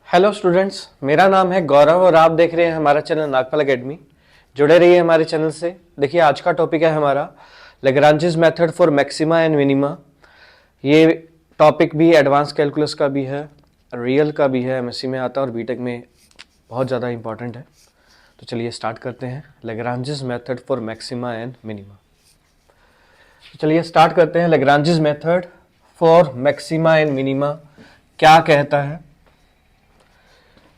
Hello students, मेरा नाम है गौरव और आप देख रहे हैं हमारा चैनल नागपाल एकेडमी। जुड़े रहिए हमारे चैनल से। देखिए, आज का टॉपिक है हमारा Lagrange's method for maxima and minima. ये टॉपिक भी एडवांस कैलकुलस का भी है, रियल का भी है, एमएससी में आता है और बीटेक में बहुत ज़्यादा इंपॉर्टेंट है। तो चलिए स्टार्ट करते हैं Lagrange's method for maxima and minima. तो चलिए स्टार्ट करते हैं। Lagrange's method for maxima and minima क्या कहता है?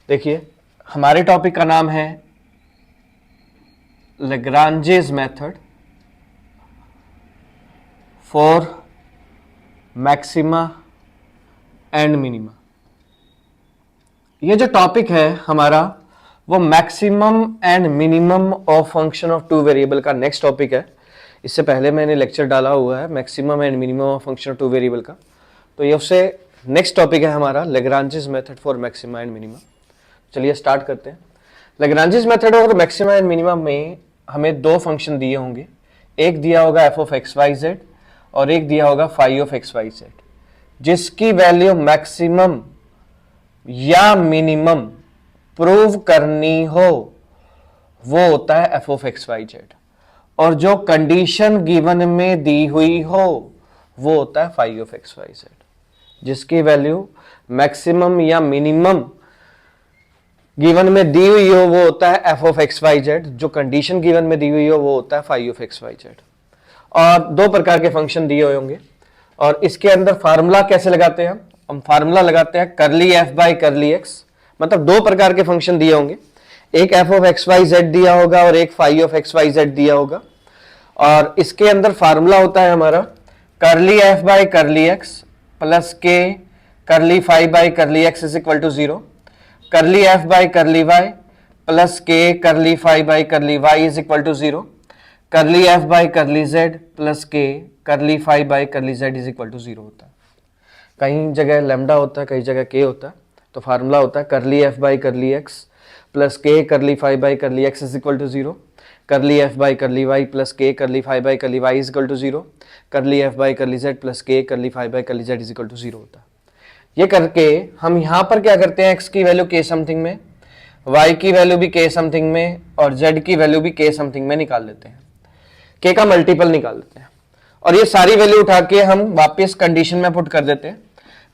देखिए, हमारे टॉपिक का नाम है Lagrange's method for maxima and minima. ये जो टॉपिक है हमारा वो maximum and minimum of function of two variable का नेक्स्ट टॉपिक है। इससे पहले मैंने लेक्चर डाला हुआ है maximum and minimum of function of two variable का, तो ये उससे नेक्स्ट टॉपिक है हमारा Lagrange's method for maxima and minima. चलिए स्टार्ट करते हैं। लैग्रांजेस मेथड और मैक्सिमा एंड मिनिमा में हमें दो फंक्शन दिए होंगे। एक दिया होगा f of x y z और एक दिया होगा phi of x y z, जिसकी वैल्यू मैक्सिमम या मिनिमम प्रूव करनी हो वो होता है f of x y z, और जो कंडीशन गिवन में दी हुई हो वो होता है phi of x y z. जिसकी वैल्यू मैक्सिमम या मिनिमम गिवन में दी हुई हो वो होता है f of x y z, जो कंडीशन गिवन में दी हुई हो वो होता है phi of x y z. और दो प्रकार के फंक्शन दिए हुए होंगे और इसके अंदर फार्मूला कैसे लगाते हैं? हम फार्मूला लगाते हैं करली एफ बाई करली एक्स। मतलब दो प्रकार के फंक्शन दिए होंगे, एक f of x y z दिया होगा और एक phi of x y z दिया होगा। और इसके अंदर फार्मूला होता है हमारा curly f by curly x plus k curly phi by curly x is equal to 0, curly f by curly y plus k curly phi by curly y is equal to 0, curly f by curly z plus k curly phi by curly z is equal to 0 होता है। कहीं जगह lambda होता है, कई जगह के होता है। तो फार्मूला होता है curly f by curly x plus k curly phi by curly x is equal to 0, curly f by curly y plus k curly phi by curly y is equal to 0, curly f by curly z plus k curly phi by curly z is equal to 0 होता है। ये करके हम यहां पर क्या करते हैं, x की वैल्यू k समथिंग में, y की वैल्यू भी k समथिंग में और z की वैल्यू भी k समथिंग में निकाल लेते हैं। k का मल्टीपल निकाल लेते हैं और ये सारी वैल्यू उठा के हम वापस कंडीशन में पुट कर देते हैं।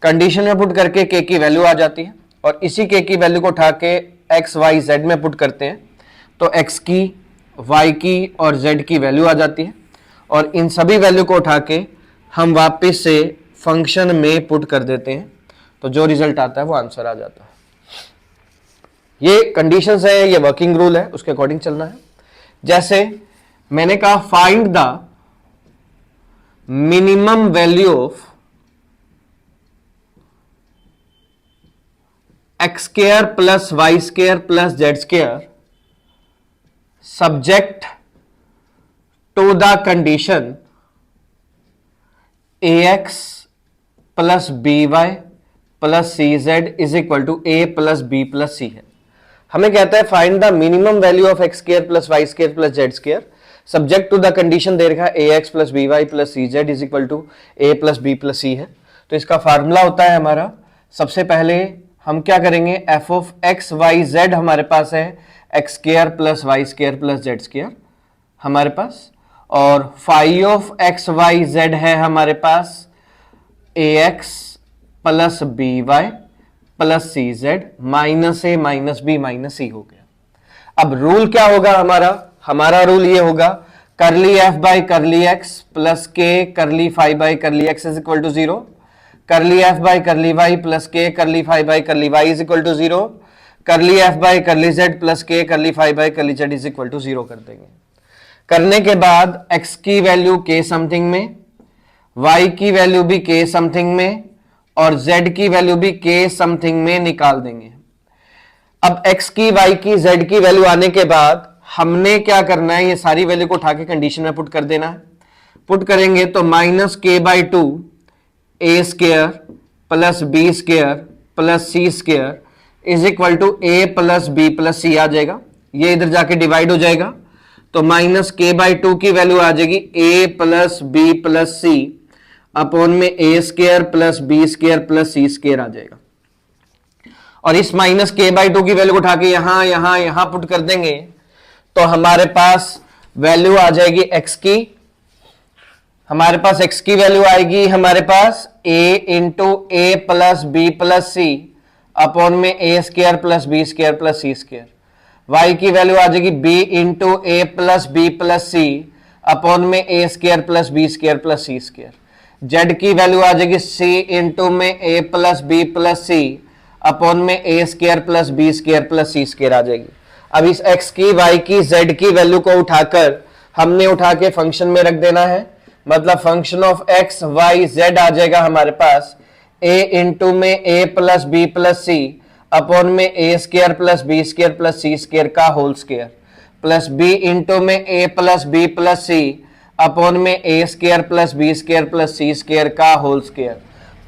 कंडीशन में पुट करके k की वैल्यू आ जाती है और इसी k की वैल्यू को उठा के x y z में पुट करते हैं तो x की, y की और z की वैल्यू आ जाती है और इन सभी वैल्यू को उठा के हम वापस से फंक्शन में पुट कर देते हैं, तो जो रिजल्ट आता है वो आंसर आ जाता है। ये कंडीशंस है, ये वर्किंग रूल है, उसके अकॉर्डिंग चलना है। जैसे मैंने कहा find the minimum value of x square plus y square plus z square subject to the condition a x plus b y plus c z is equal to a plus b plus c है। हमें कहता है find the minimum value of x square plus y square plus z square subject to the condition दे रखा है a x plus b y plus c z is equal to a plus b plus c है। तो इसका formula होता है हमारा, सबसे पहले हम क्या करेंगे, f of x y z हमारे पास है x square plus y square plus z square हमारे पास, और phi of x y z है हमारे पास a x plus b y plus c z minus a minus b minus c हो गया। अब रूल क्या होगा हमारा रूल ये होगा curly f by curly x plus k curly phi by curly x is equal to 0, curly f by curly y plus k curly phi by curly y is equal to 0, curly f by curly z plus k curly phi by curly z is equal to 0 कर देंगे। करने के बाद x की value k something में, y की value भी k something में और z की वैल्यू भी k समथिंग में निकाल देंगे। अब x की, y की, z की वैल्यू आने के बाद हमने क्या करना है, ये सारी वैल्यू को उठा के कंडीशन में पुट कर देना है। पुट करेंगे तो minus k by 2 a square plus b square plus c square is equal to a plus b plus c आ जाएगा। ये इधर जाके डिवाइड हो जाएगा तो माइनस k बाई 2 की वैल्यू आ जाएगी a plus b plus c upon में a square plus b square plus c square आ जाएगा। और इस माइनस के बाई टू की वैल्यू को उठा के यहां पुट कर देंगे तो हमारे पास वैल्यू आ जाएगी एक्स की। हमारे पास एक्स की वैल्यू आएगी हमारे पास a into a plus b plus c upon में a square plus b square plus c square. Y की वैल्यू आ जाएगी b into a plus b plus c upon में a square plus b square plus c square. Z की value आ जाएगी c into में a plus b plus c upon में a square plus b square plus c square आ जाएगी। अब इस x की y की z की वैल्यू को उठाकर हमने उठा के फंक्शन में रख देना है, मतलब function of x y z आ जाएगा हमारे पास a इंटू में a plus b plus c upon में a square plus b square plus c square का whole square plus b into में a plus b plus c upon में a square plus b square plus c square का whole square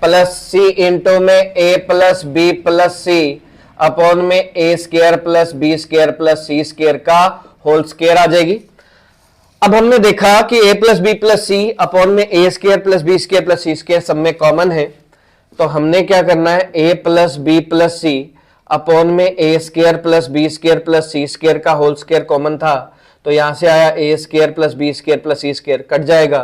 plus c into में a plus b plus c upon में a square plus b square plus c square का whole square आ जाएगी। अब हमने देखा कि a plus b plus c upon में a square plus b square plus c square सब में कॉमन है, तो हमने क्या करना है a plus b plus c upon में a square plus b square plus c square का होल स्क्र कॉमन था, तो यहां से आया a square plus b square plus c square cut जाएगा,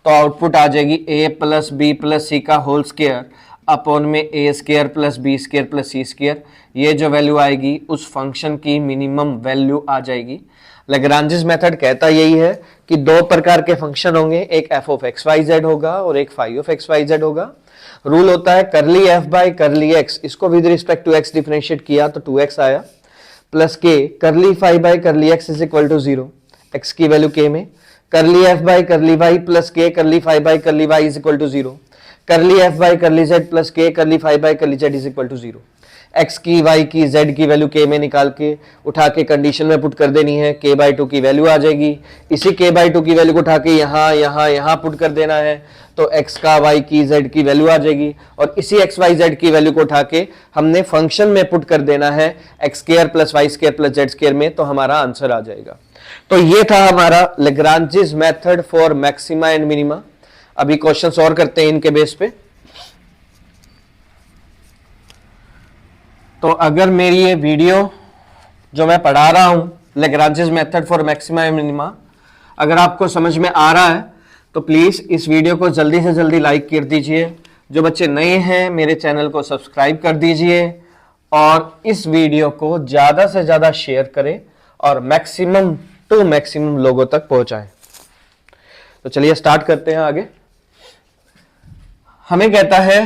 तो आउटपुट आ जाएगी a plus b plus c का होल स्क्र अपॉन में a square plus b square plus c square. ये जो वैल्यू आएगी उस फंक्शन की मिनिमम वैल्यू आ जाएगी। लैग्रांजेस मेथड कहता यही है कि दो प्रकार के फंक्शन होंगे, एक f of x y z होगा और एक phi of x y z होगा। रूल होता है curly f by curly x, इसको with respect to x differentiate किया तो 2x आया, plus k curly phi by curly x is equal to 0, x की वैल्यू k में, curly f by curly y plus k curly phi by curly y is equal to 0, curly f by curly z plus k curly phi by curly z is equal to 0। x की y की z की value k में निकाल के उठा के condition में put कर देनी है, k बाई टू की वैल्यू आ जाएगी। इसी k बाई टू की वैल्यू को उठा के यहाँ पुट कर देना है, तो x का y की z की वैल्यू आ जाएगी और इसी x y z की वैल्यू को उठा के हमने फंक्शन में पुट कर देना है x square plus y square plus z square में, तो हमारा आंसर आ जाएगा। तो ये था हमारा Lagrange's method for maxima and minima. अभी क्वेश्चंस और करते हैं इनके बेस पे। तो अगर मेरी ये वीडियो जो मैं पढ़ा रहा हूं Lagrange's method for maxima and minima अगर आपको समझ में आ रहा है तो प्लीज इस वीडियो को जल्दी से जल्दी लाइक कर दीजिए। जो बच्चे नए हैं मेरे चैनल को सब्सक्राइब कर दीजिए और इस वीडियो को ज्यादा से ज्यादा शेयर करें और मैक्सिमम टू मैक्सिमम लोगों तक पहुंचाएं। तो चलिए स्टार्ट करते हैं आगे। हमें कहता है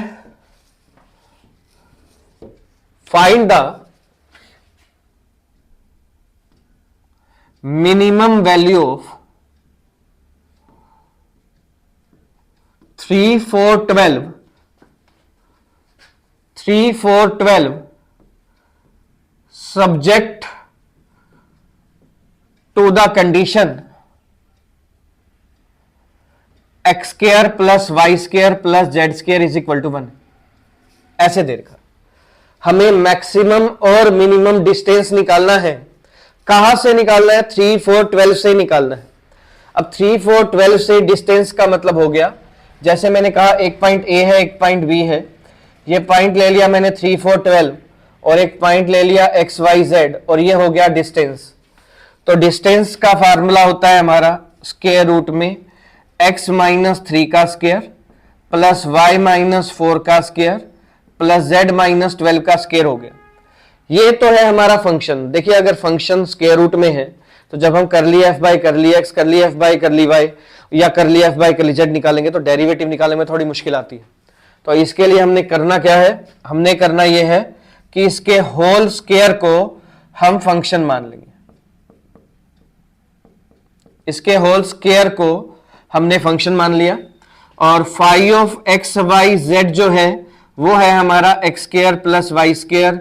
find the minimum value of 3 4 12 subject to the condition x square plus y square plus z square is equal to 1। ऐसे दे रखा। हमें मैक्सिमम और मिनिमम डिस्टेंस निकालना है। कहां से निकालना है? 3 4 12 से निकालना है। अब 3 4 12 से डिस्टेंस का मतलब हो गया, जैसे मैंने कहा एक पॉइंट A है एक पॉइंट B है, ये पॉइंट ले लिया मैंने 3 4 12 और एक पॉइंट ले लिया x y z और ये हो गया डिस्टेंस। तो डिस्टेंस का फार्मूला होता है हमारा स्क्वायर रूट में x माइनस 3 का स्क्वायर प्लस y माइनस 4 का स्क्वायर प्लस z माइनस 12 का स्क्वायर हो गया। ये तो है हमारा फंक्शन। देखिए अगर फंक्शन स्क्वायर रूट में है तो जब हम करली f बाई करली x करली f बाई करली y या करली f बाई करली z निकालेंगे तो डेरिवेटिव निकालने में थोड़ी मुश्किल आती है। तो इसके लिए हमने करना क्या है? हमने करना यह है कि इसके होल स्क्वायर को हम फंक्शन मान लेंगे। इसके होल स्क्वायर को हमने फंक्शन मान लिया और phi of x y z जो है वो है हमारा x square plus y square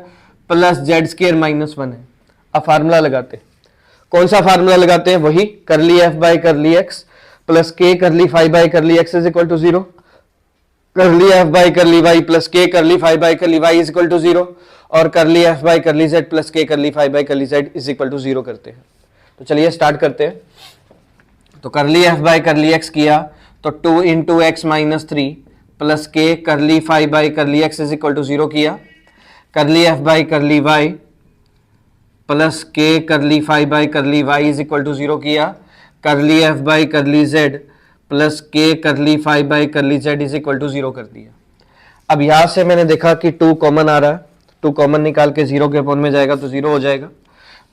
plus z square minus 1 है। अब फार्मूला लगाते हैं। कौन सा फार्मूला लगाते हैं? वही curly f by curly x plus k curly phi by curly x is equal to 0, curly f by curly y plus k curly phi by curly y is equal to 0 और curly f by curly z plus k curly phi by curly z is equal to 0 करते हैं। तो चलिए start करते हैं। तो करली f by curly x किया तो 2 into x minus 3 plus k curly phi by curly x is equal to 0 किया। Curly f by curly y plus k curly phi by curly y is equal to 0 किया, curly f by curly z plus k curly phi by curly z is equal to 0 कर दिया। अब यहां से मैंने देखा कि 2 कॉमन आ रहा है, 2 कॉमन निकाल के 0 के अपॉन में जाएगा तो 0 हो जाएगा।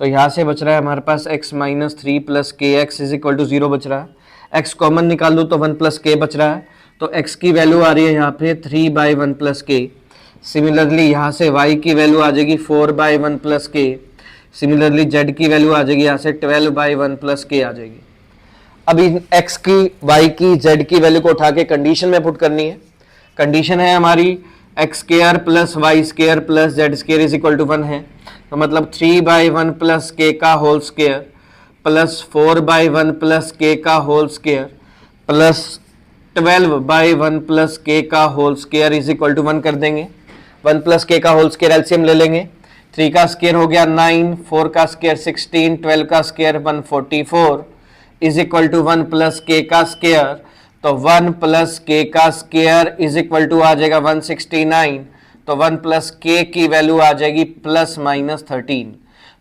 तो यहां से बच रहा है हमारे पास x माइनस 3 प्लस के एक्स इज इक्वल टू 0 बच रहा है। x कॉमन निकाल दो तो 1 प्लस के बच रहा है, तो x की वैल्यू आ रही है यहाँ पे 3 बाई 1 प्लस के। सिमिलरली यहाँ से y की वैल्यू आ जाएगी 4 बाई 1 प्लस के। सिमिलरली z की वैल्यू आ जाएगी यहाँ से 12 बाई 1 प्लस के आ जाएगी। अब इन x की, y की, z की वैल्यू को उठा के कंडीशन में पुट करनी है। कंडीशन है हमारी x square plus y square plus z square is equal to 1 है, तो मतलब 3 बाई 1 प्लस के का whole square plus 4 by 1 plus k का whole square plus 12 by 1 plus k का whole square is equal to 1 कर देंगे। 1 plus k का whole square LCM ले लेंगे, 3 का स्केयर हो गया 9, 4 का स्केयर 16, 12 का square 144 is equal to 1 plus k का स्केयर, तो 1 प्लस के का स्केयर इज इक्वल टू आ जाएगा 169, तो 1 प्लस के की वैल्यू आ जाएगी प्लस माइनस 13।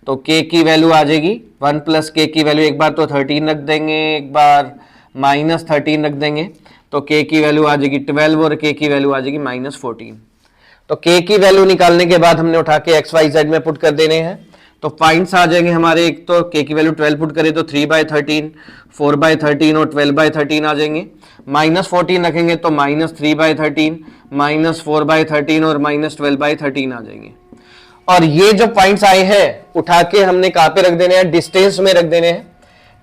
तो के की वैल्यू आ जाएगी 1 प्लस के की वैल्यू एक बार तो 13 रख देंगे, एक बार माइनस 13 रख देंगे, तो के की वैल्यू आ जाएगी 12 और के की वैल्यू आ जाएगी माइनस 14। तो के की वैल्यू निकालने के बाद हमने उठा के एक्स वाई जेड में पुट कर देने हैं, तो पॉइंट्स आ जाएंगे हमारे। एक तो के की वैल्यू 12 पुट करें तो 3 बाई 13, 4 बाई 13 और 12 बाई 13 आ जाएंगे। माइनस 14 रखेंगे तो माइनस 3 बाई 13, माइनस 4 बाई 13 और माइनस 12 बाई 13 आ जाएंगे। और ये जो पॉइंट्स आए हैं उठा के हमने कहां पे रख देने हैं, डिस्टेंस में रख देने हैं।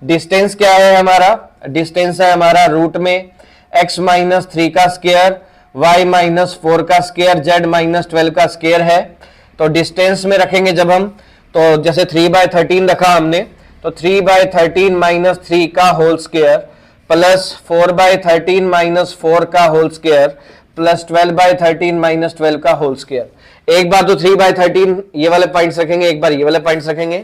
डिस्टेंस क्या है हमारा, डिस्टेंस है हमारा रूट में x माइनस 3 का स्क्वायर, y माइनस 4 का स्क्वायर, z माइनस 12 का स्क्वायर है। तो डिस्टेंस में रखेंगे जब हम, तो जैसे 3 बाई 13 रखा हमने, तो 3 बाई 13 माइनस 3 का whole square plus 4 by 13 minus 4 का whole square plus 12 by 13 minus 12 का होल स्क्वायर। एक बार तो 3 बाई 13 ये वाले पॉइंट्स रखेंगे, एक बार ये वाले पॉइंट्स रखेंगे।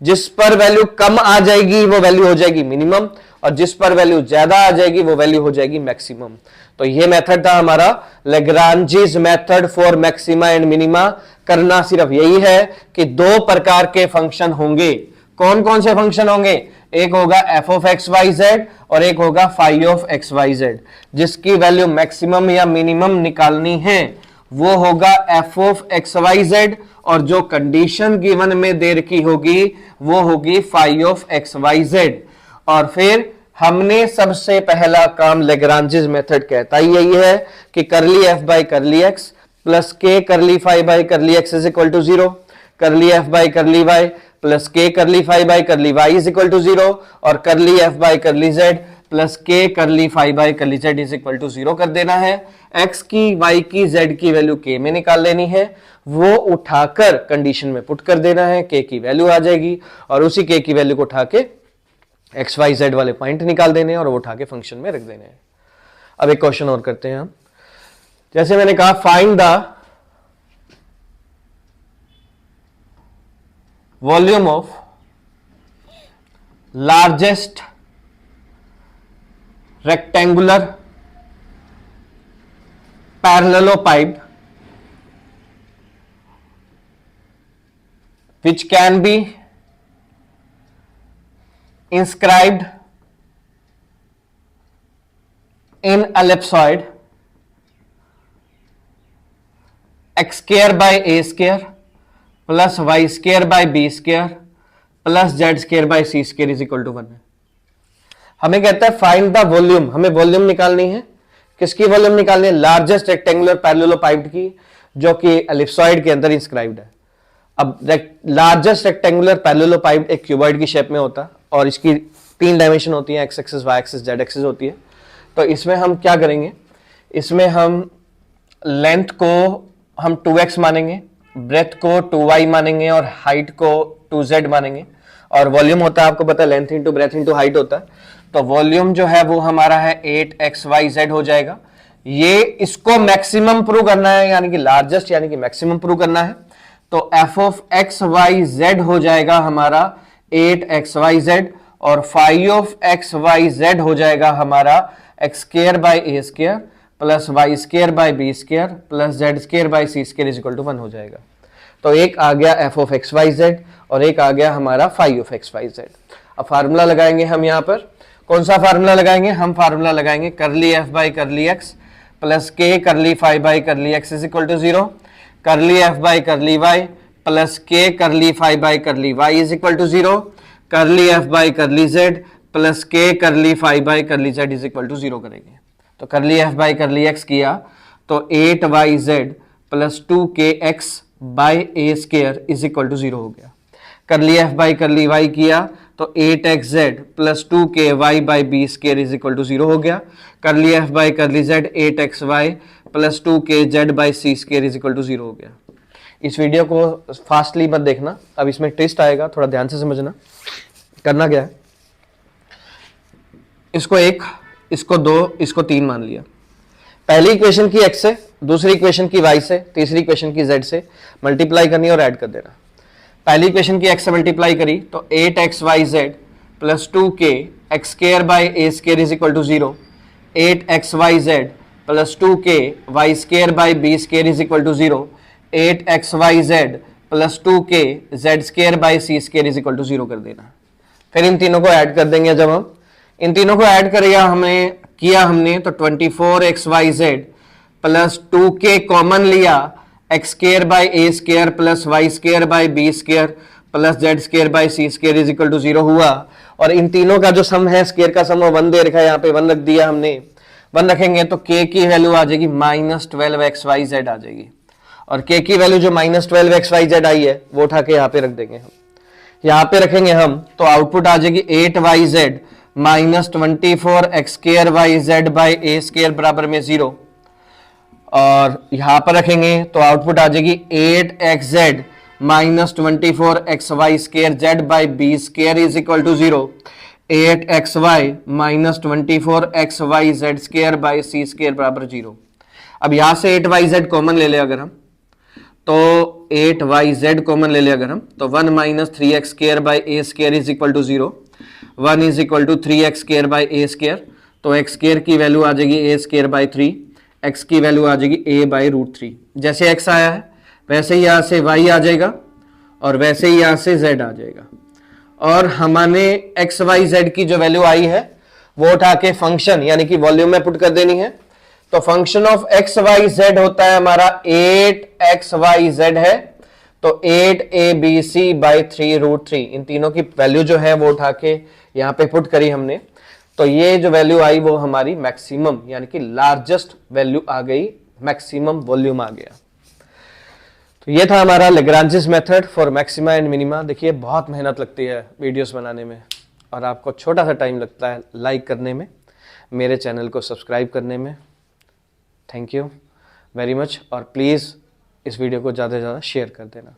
जिस पर वैल्यू कम आ जाएगी वो वैल्यू हो जाएगी मिनिमम, और जिस पर वैल्यू ज्यादा आ जाएगी वो वैल्यू हो जाएगी मैक्सिमम। तो ये मेथड था हमारा Lagrange's method for maxima and minima. करना सिर्फ यही है कि दो प्रकार के फंक्शन होंगे। कौन कौन से फंक्शन होंगे, एक होगा f of x y z और एक होगा phi of x y z. जिसकी वैल्यू मैक्सिमम या मिनिमम निकालनी है वो होगा f of x y z, और जो कंडीशन गिवन में दे रखी होगी वो होगी phi of x y z. और फिर हमने सबसे पहला काम लैग्रांजेस मेथड कहता ही यही है कि curly f by curly x plus k curly phi by curly x is equal to 0, curly f by curly y plus k curly phi by curly y is equal to 0, और curly f by curly z plus k curly phi by curly z is equal to 0 कर देना है। X की, Y की, Z की value के में निकाल लेनी है, वो उठाकर कंडीशन में पुट कर देना है, के की वैल्यू आ जाएगी, और उसी के की वैल्यू को उठा के एक्स वाई जेड वाले पॉइंट निकाल देने हैं और वो उठा के फंक्शन में रख देने हैं। अब एक क्वेश्चन और करते हैं हम। जैसे मैंने कहा find the volume of largest rectangular parallelepiped which can be inscribed in ellipsoid x square by a square plus y square by b square plus z square by c square is equal to 1 है। हमें कहता है find the volume, हमें volume निकालनी है। किसकी volume निकालनी है, लार्जेस्ट रेक्टेंगुलर पैरेललोपाइड की, जो कि एलिप्सॉइड के अंदर इंस्क्राइब्ड है। अब लार्जेस्ट रेक्टेंगुलर पैरेललोपाइड एक क्यूबॉइड की शेप में होता है और इसकी 3 डायमेंशन होती है, x axis, y axis, z axis होती है। तो इसमें हम क्या करेंगे, इसमें हम लेंथ को हम 2x मानेंगे, ब्रेथ को 2y मानेंगे और हाइट को 2z मानेंगे। और वॉल्यूम होता है, आपको पता है, length into breadth into height होता है। तो वॉल्यूम जो है वो हमारा है 8xyz हो जाएगा। ये इसको मैक्सिमम प्रूव करना है, यानी कि लार्जेस्ट यानी कि मैक्सिमम प्रूव करना है। तो f of x y z हो जाएगा हमारा 8xyz, और phi of x y z हो जाएगा हमारा x square by a square plus y square by b square plus z square by c square is equal to 1 हो जाएगा। तो एक आ गया f of x y z और एक आ गया हमारा phi of x y z. अब फार्मूला लगाएंगे हम यहाँ पर, कौन सा फार्मूला लगाएंगे? हम फार्मूला लगाएंगे curly f by curly x plus k curly phi by curly x is equal to 0, curly f by curly y plus k curly phi by curly y is equal to 0, curly f by curly z plus k curly phi by curly z is equal to 0 करेंगे। तो करली f by curly x किया तो 8yz plus 2kx by a square is equal to 0 हो गया। Curly f by curly Y किया तो 8xz plus 2ky by b square is equal to 0 हो गया। Curly f by curly z 8xy plus 2kz by c square is equal to 0 हो गया। इस video को फास्टली मत देखना, अब इसमें ट्विस्ट आएगा, थोड़ा ध्यान से समझना। करना क्या है, इसको 1, इसको 2, इसको 3 मान लिया। पहली इक्वेशन की x से, दूसरी इक्वेशन की y से, तीसरी इक्वेशन की z से मल्टीप्लाई करनी और ऐड कर देना। पहली इक्वेशन की x से मल्टीप्लाई करी तो 8xyz plus 2k x square by a square is equal to 0, 8xyz plus 2k y square by b square is equal to 0, 8xyz plus 2k z square by c square is equal to 0 कर देना। फिर इन तीनों को add कर देंगे। जब हम इन तीनों को ऐड करेगा हमने तो 24xyz प्लस 2k कॉमन लिया, x square by a square plus y square by b square plus z square by c square is equal to 0 हुआ। और इन तीनों का जो सम है, स्केयर का सम, वो 1 दे रखा है, यहाँ पे 1 रख दिया हमने। 1 रखेंगे तो k की वैल्यू आ जाएगी -12xyz आ जाएगी, और k की वैल्यू जो -12xyz आई है वो उठा के यहाँ पे रख देंगे हम। यहाँ पे रखेंगे हम तो आउटपुट आ जाएगी 8yz minus 24x square y z by a square बराबर में 0, और यहां पर रखेंगे तो आउटपुट आ जाएगी 8xz minus 24xy square z by b square is equal to 0, 8xy minus 24xy z square by c square बराबर 0। अब यहां से 8yz कॉमन ले ले अगर हम, तो 8yz कॉमन ले ले अगर हम, तो 1 minus 3x square by a square is equal to 0, 1 is equal to 3x square by a square, तो x स्केयर की वैल्यू आ जाएगी ए स्केयर बाई 3, x की वैल्यू आ जाएगी a बाई √3। जैसे x आया है वैसे ही यहाँ से y आ जाएगा और वैसे ही यहाँ से z आ जाएगा, और हमने x y z की जो वैल्यू आई है वो उठा के फंक्शन यानी कि वॉल्यूम में पुट कर देनी है। तो function of x y z होता है हमारा 8xyz है, तो 8abc बाई 3√3। इन तीनों की वैल्यू जो है वो उठा के यहाँ पे पुट करी हमने, तो ये जो वैल्यू आई वो हमारी मैक्सिमम यानी कि लार्जेस्ट वैल्यू आ गई, मैक्सिमम वॉल्यूम आ गया। तो ये था हमारा Lagrange's method for maxima and minima. देखिए बहुत मेहनत लगती है वीडियोस बनाने में, और आपको छोटा सा टाइम लगता है लाइक करने में, मेरे चैनल को सब्सक्राइब करने में। थैंक यू वेरी मच, और प्लीज़ इस वीडियो को ज़्यादा से ज़्यादा शेयर कर देना।